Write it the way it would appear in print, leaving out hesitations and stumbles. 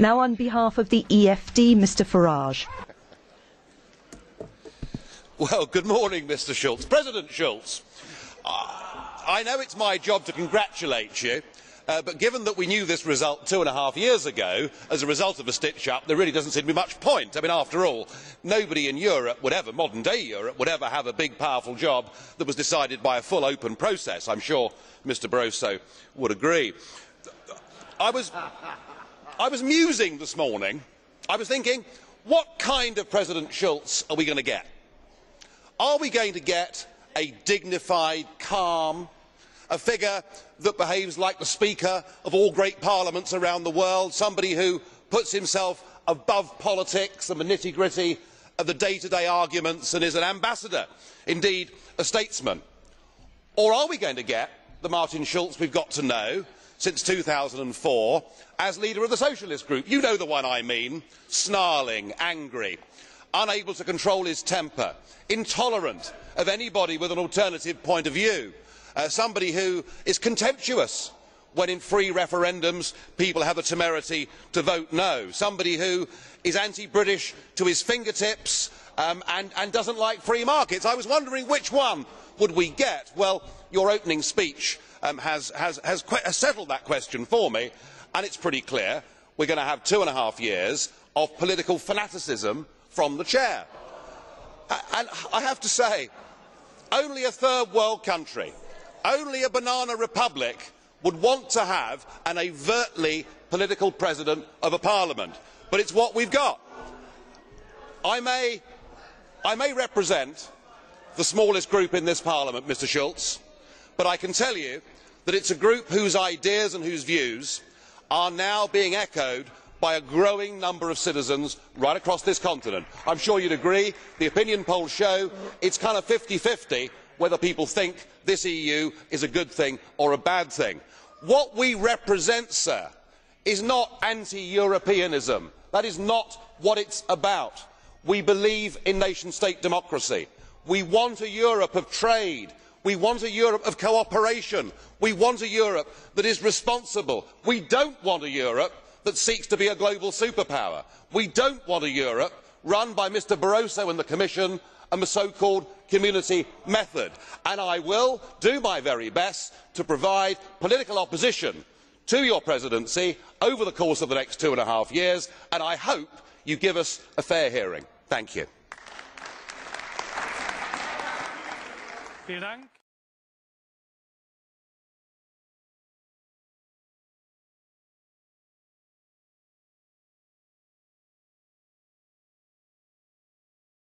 Now on behalf of the EFD, Mr Farage. Well, good morning, Mr Schulz. President Schulz, I know it's my job to congratulate you, but given that we knew this result 2.5 years ago as a result of a stitch-up, there really doesn't seem to be much point. I mean, after all, nobody in Europe would ever, modern-day Europe, would ever have a big, powerful job that was decided by a full, open process. I'm sure Mr Barroso would agree. I was musing this morning. I was thinking, what kind of President Schulz are we going to get? Are we going to get a dignified, calm, a figure that behaves like the Speaker of all great parliaments around the world, somebody who puts himself above politics and the nitty-gritty of the day-to-day arguments and is an ambassador, indeed a statesman? Or are we going to get the Martin Schulz we've got to know since 2004 as leader of the Socialist Group? You know the one I mean: snarling, angry, unable to control his temper, intolerant of anybody with an alternative point of view, somebody who is contemptuous when in free referendums people have the temerity to vote no, somebody who is anti-British to his fingertips and doesn't like free markets. I was wondering which one would we get. Well, your opening speech has settled that question for me, and it's pretty clear. We're going to have 2.5 years of political fanaticism from the chair. And I have to say, only a third world country, only a banana republic would want to have an overtly political president of a parliament. But it's what we've got. I may represent the smallest group in this parliament, Mr Schulz, but I can tell you that it's a group whose ideas and whose views are now being echoed by a growing number of citizens right across this continent. I'm sure you'd agree. The opinion polls show it's kind of 50-50 whether people think this EU is a good thing or a bad thing. What we represent, sir, is not anti-Europeanism. That is not what it's about. We believe in nation-state democracy. We want a Europe of trade. We want a Europe of cooperation. We want a Europe that is responsible. We don't want a Europe that seeks to be a global superpower. We don't want a Europe run by Mr Barroso and the Commission and the so-called community method. And I will do my very best to provide political opposition to your presidency over the course of the next 2.5 years, and I hope you give us a fair hearing. Thank you.